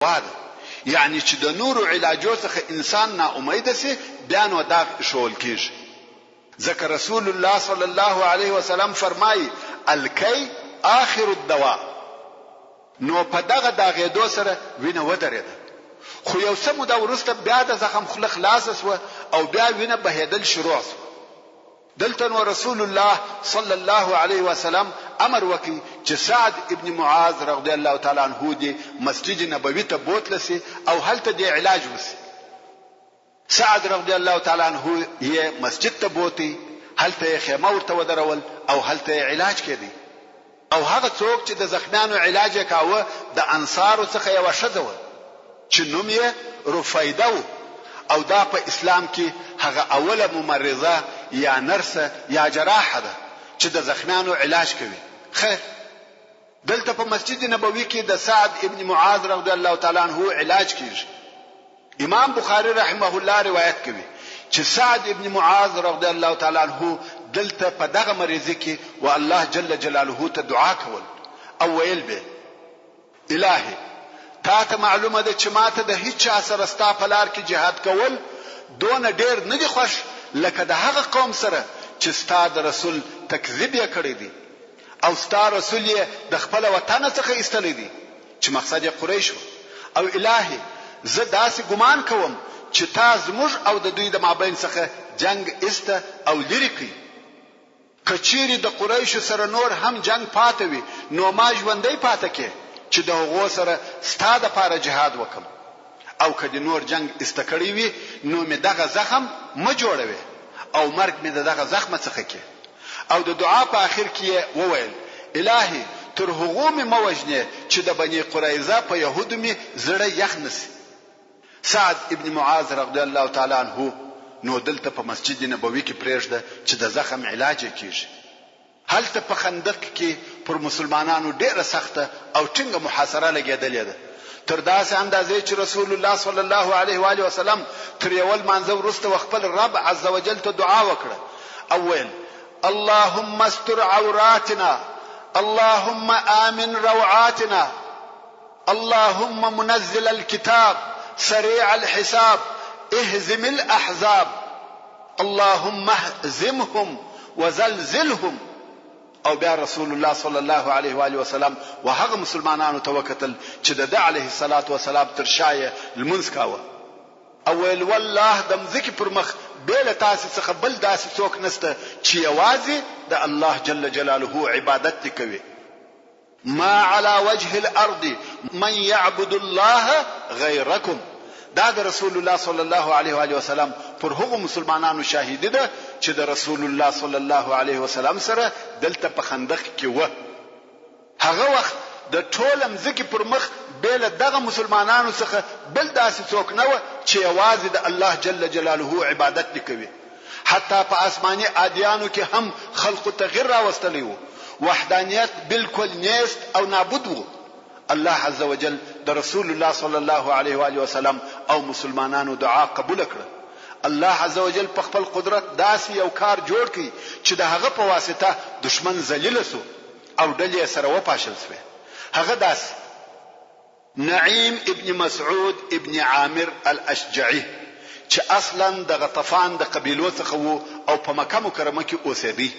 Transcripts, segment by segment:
واده یعنی چې د نورو علاجو څخه انسان نا امید سي بیا نو دا شول کیږي. ځکه رسول الله صلی الله علیه وسلم فرمایي الکی آخر الدواء. نو په دغه داغېدو سره وینه ودرېده، خو یو څه موده وروسته بیا د زخم خوله خلاصه سوه او بیا وینه بهېدل شروع سوه. دلته نو رسول الله صلی الله علیه وسلم امر وکړي چې سعد ابن معاذ رضی الله تعالی عنہ دی مسجد نبوي ته بوتل سي او هلته دی علاج وسی. سعد رضی الله تعالی عنہ یې مسجد ته بوتي، هلته خیمه ورته ودرول او هلته علاج کړي. او هغه څوک چې د زخمیانو علاج کاوه د انصارو څخه یو شذو چې نوم یې رفیده و، او دا په اسلام کې هغه اوله ممرضه یا نرسه یا جراحه ده چې د زخمیانو علاج کوي. خیر، دلته په مسجد نبوي کې د سعد ابن معاذ رضی الله تعالی عنہ علاج کیږي. امام بخاری رحمه الله روایت کوي چې سعد ابن معاذ رضی الله تعالی عنہ دلته په دغه مریضي کې و الله جل جلاله ته دعا کول او ویل به الهي تا ته معلومه ده چې ماته د هیڅ چا سره ستا په لار کې جهاد کول دون ډیر نه دي خوښ لکه د هغه قوم سره چې ستا د رسول تکذیب یې کړی دی او ستا رسول یې د خپل وطن څخه ایستلی دی چې مقصد یې قریش او الهي زه داسې ګمان کوم چې تا زموږ او د دوی د مابین څخه جنگ ایسته او لری کړي. کچيري د قریش سره نور هم جنگ پاتې وي نو ما ژوندۍ پاتې کې چې د هغو سره ستا د پاره جهاد وکم، او کدی نور جنگ استکړی وي نو می دغه زخم ما جوړوي او مرګ می دغه زخم څخه کې. او د دعا په اخر کې وویل الهي تر هغو می موجنه چې د بنی قریظه په يهودو می زړه یخ نسی. سعد ابن معاذ رضی الله تعالی عنہ نو دلته په مسجد نبوي کې پرېږده چې د زخم علاج کیږي. هلته په خندق کې پر مسلمانانو ډیره سخته او ټینګه محاصره لګیدلې ده، تر داسې اندازې چې رسول الله صلی الله علیه و آله وسلم تر یو منځ ورسته خپل رب عز وجل ته دعا وکړه او ویل اللهم استر عوراتنا، اللهم آمن روعاتنا، اللهم منزل الكتاب سريع الحساب اهزم الاحزاب، اللهم اهزمهم وزلزلهم. او بیا رسول الله صلی الله علیه و آله وسلم وهغه مسلمانانو توکتل چې د علیه الصلاۃ والسلام تر شایه المنز کاوه او ویل والله د مزکی پر مخ بیل تاسو څخه بل داسې څوک نسته چې یوازې د الله جل جلاله عبادت کوي. ما على وجه الارض من يعبد الله غيركم. دا د رسول الله صلی الله علیه و آله وسلم پر هغو مسلمانانو شاهدی ده چې د رسول الله صلی الله علیه وسلم سره دلته په خندق کې و. هغه وخت د ټول مزکی پر مخ بیل دغه مسلمانانو څخه بل داسې څوک نه و چې یوازې د الله جل جلاله عبادت کوي. حتی په آسماني ادیانو کې هم خلق تغیر راوستلی وو، وحدانیت بالکل نیست او نابود وو. الله عز وجل د رسول الله صلی الله علیه و آله وسلم او مسلمانانو دعا قبول کړه. الله عز وجل په خپل قدرت داسې یو کار جوړ کړي چې د هغه په واسطه دشمن ذلیل سو او ډلې سره وپاشل سوه. هغه داسې نعیم ابن مسعود ابن عامر الاشجعي چې اصلا د غطفان د قبیلو څخه وو او په مکه مکرمه کې اوسېدی،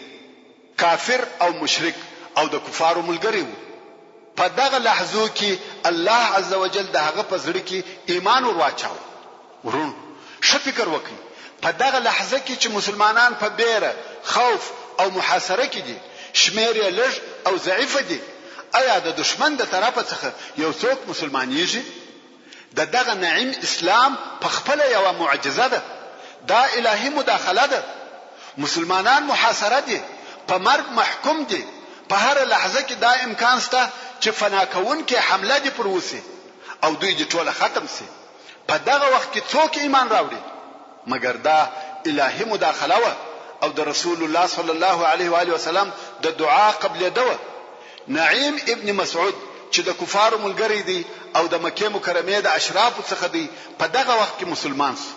کافر او مشرک او د کفارو ملګری وو. په دغه لحظو کې الله عز وجل د هغه په زړه کې ایمان ورواچاو. ورون ښه فکر وکړئ، په دغه لحظه کې چې مسلمانان په بیره خوف او محاصره کې دي، شمیر یې لږ او ضعیف دي، آیا د دشمن د طرفه څخه یو څوک مسلمانېږي؟ دغه نعیم اسلام په خپل یو معجزه ده، دا الهي مداخله ده. مسلمانان محاصره دي، په مرګ محکوم دي، په هر لحظه کې دا امکان شته چې فنا کون کې حمله دي پر وسی او دوی دې ټوله ختم سي. په دغه وخت کې څوک ایمان راوړي؟ مګر دا الهي مداخله و او د رسول الله صلی الله علیه و آله وسلم د دعا قبل دوا. نعیم ابن مسعود چې د کفارو ملګری دی او د مکه مکرمه د اشراف څخه دی، په دغه وخت کې مسلمان شو.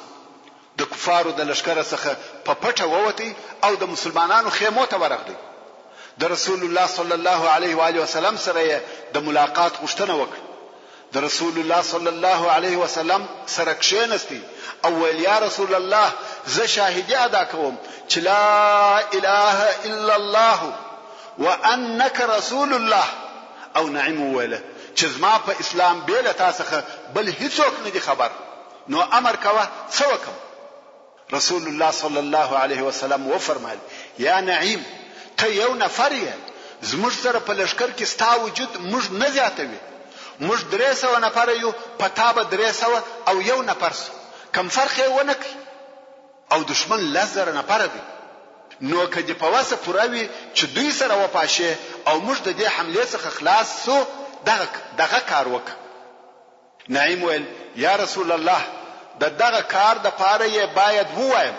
د کفارو د لشکره څخه په پټه ووتی او د مسلمانانو خیمو ته ورغلی. د رسول الله صلی الله علیه و آله وسلم سره د ملاقات غوښتنه وکړه. د رسول الله صلی الله علیه وسلم سره کښېنستی او ویل یا رسول الله زه شاهدی ادا کوم چې لا اله الا الله وانك رسول الله. او نعیم ویله چې زما په اسلام بیل تاسو بل هیڅوک نه دي خبر، نو امر کوه څه وکم؟ رسول الله صلی الله علیه وسلم و فرمایل یا نعیم ته یو نفر یې، زموږ سره په لشکر کې ستا وجود موږ نه زیاتوي، موږ 300 نفر یو، په تا به 300 او یو نفر سو، کم فرق یې ونه کوي، او دشمن 10,000 نفر دی. نو کدی په واسه پوروي چې دوی سره وپاشه او موږ د دې حمله څخه خلاص سو، دغه کار وک. نعیم ویل یا رسول الله دغه کار د پاره یې باید ووایم،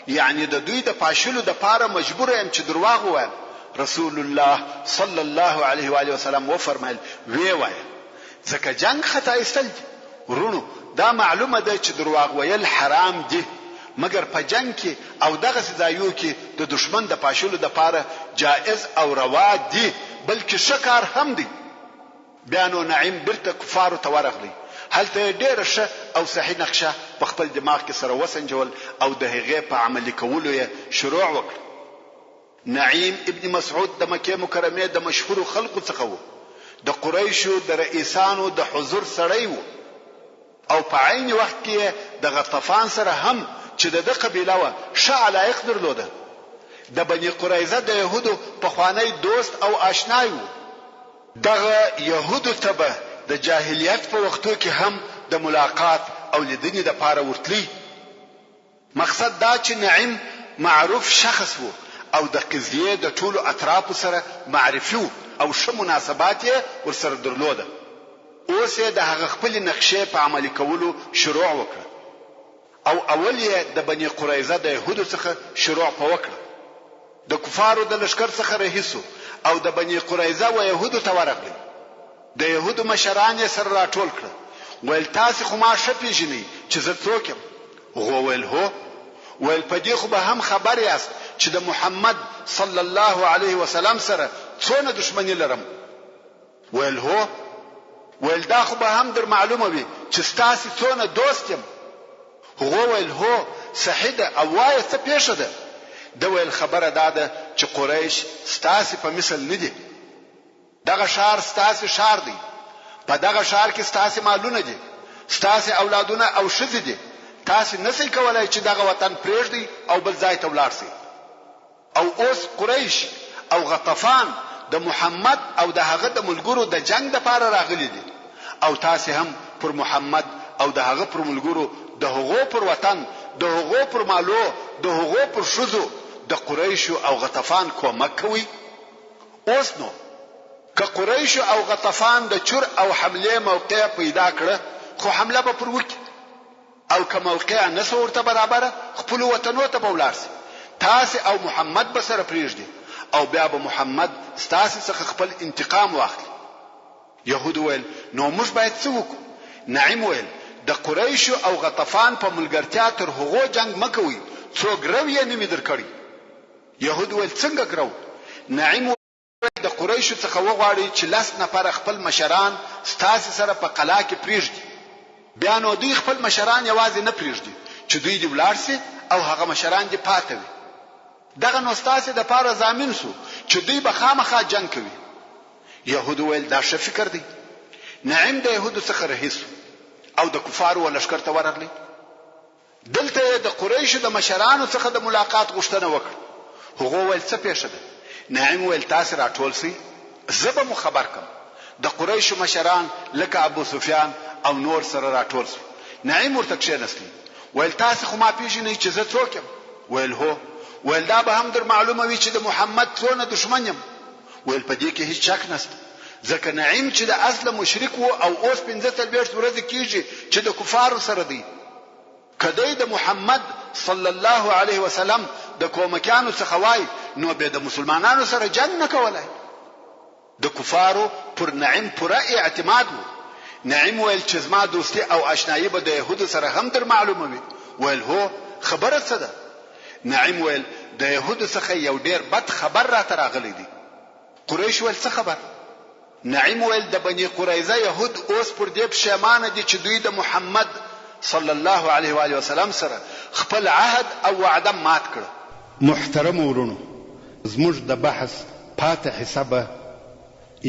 یعنی د دوی د پاشلو د پاره مجبور یم چې درواغ ووایم. رسول الله صلی الله علیه و آله وسلم و فرمایل وی وای ځکه جنگ خطا ایستل ورونو دا معلومه ده چې درواغ ویل حرام دي، مګر په جنگ کې او دغه ځایو کې د دشمن د پاشلو د پاره جائز او روا دي، بلکې شکار هم دي. بیانو نعیم برته کفارو ته ورغلی، هلته ډېر ښه او صحیح نقشه په خپل دماغ کې سره وسنجول او د هغې په عملي کولو یې شروع وکړ. نعیم ابن مسعود د مکه مکرمه د مشهور خلقو څخه و، د قریشو د رئیسانو د حضور سړی و، او په عین وخت کې د غطفان سره هم چې د قبیله و ښه علایق درلوده. د بنی قریظه د يهودو په خوانی دوست او آشنای و. دغه يهودو ته د جاهلیت په وختو کې هم د ملاقات او لیدنې د پاره ورتلی. مقصد دا چې نعیم معروف شخص وو او د قضیه د ټولو اطرافو سره معرفي وو او ښه مناسبات یې ورسره درلوده. اوس یې د هغه خپل نقشې په عملي کولو شروع وکړه، او اول یې د بنی قریظه د يهودو څخه شروع وکړه. د کفارو د لشکر څخه رهیسو او د بنی قریظه و يهودو ته ورغلی. د يهودو مشران یې سره راټول کړ، ویل تاسو خو ما ښه پیژنئ چې زه څوک یم؟ ویل هو. ویل په دې خو به هم خبر یاست چې د محمد صلی الله علیه وسلم سره څونه دښمنی لرم؟ ویل هو. ویل دا خو به هم در معلومه وي چې ستاسو څونه دوست یم؟ ویل هو صحیح ده، او وایه څه پیښه ده؟ د ویل خبره دا ده چې قریش ستاسو په مثل نه دي، دغه شهر ستاسو شهر دی، په دغه شهر کې ستاسو مالونه دي، ستاسو اولادونه او ښځې دي، تاسو نسئ کولای چې دغه وطن پرېږدئ او بل ځای ته ولاړ شئ. او اوس قریش او غطفان د محمد او د هغه د ملګرو د جنگ لپاره راغلي دي، او تاسو هم پر محمد او د هغه پر ملګرو د هغو پر وطن، د هغو پر مالو، د هغو پر شذو د قریش او غطفان کومک کوي. اوس نو که قریش او غطفان د چور او حمله موقع پیدا کړه، خو حمله به پر وکي، او که موقع نه ورته برابر خپل وطنو ته بولار سي، تاسو او محمد به سره پریږدي، او بیا به محمد تاسو څخه خپل انتقام واخلي. يهود ویل نو موږ باید څه وکړو؟ نعیم ویل د قریش او غطفان په ملګرتیا تر هغو جنگ مکوي څو ګرو یې نمی درکړي. يهود ویل څنګه ګرو؟ نعیم د قریش څخه وغواړي چې 10 نفر خپل مشران ستاسو سره په قلا کې پریږدي، بیا نو دوی خپل مشران یوازې نه پریږدي چې دوی دی ولاړ سي او هغه مشران دی پاتې وي. دغه نو ستاسو د پاره ضامن سو چې دوی به خامخا جنگ کوي. يهود ویل دا ښه فکر دی. نعیم د يهود څخه رهیس او د کفارو لشکر ته ورغلی. دلته د قریش د مشرانو څخه د ملاقات غوښتنه وکړه. هغه ویل څه پیښه ده؟ نعیم ویل تاسو راټول سئ، زه به مو خبر کم. د قریش مشران لکه ابو سفیان او نور سره راټول سو. نعیم ورته کښېنستی، ویل تاسو خو ما پیژنئ چې زه څوک یم؟ ویل هو. ویل دا به هم در معلومه وي چې د محمد څونه دشمن یم؟ ویل په دې کې هیڅ شک نشته، ځکه نعیم چې د اصل مشرک وو او اوس 45 ورځې کېږي چې د کفارو سره دی. کله د محمد صلی الله علیه وسلم د کومکانو څخه وای نو به د مسلمانانو سره جنگ نه کولای. د کفارو پر نعیم پوره اعتماد وو. نعیم ویل چې زما دوستی او آشنایی به د يهودو سره هم در معلومه وي. ویل هو، خبره څه ده؟ نعیم ویل د يهودو څخه یو ډیر بد خبر را تراغلی دی. قریش ویل څه خبر؟ نعیم ویل د بني قریظه يهود اوس پر دې پښیمانه دي چې دوی د محمد صلی الله علیه و آله وسلم سره خپل عهد او وعده مات کړ. محترم ورونو، زموږ د بحث پاتې حسابه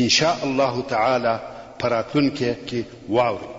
ان شاء الله تعالی پراتونکو کې واورئ.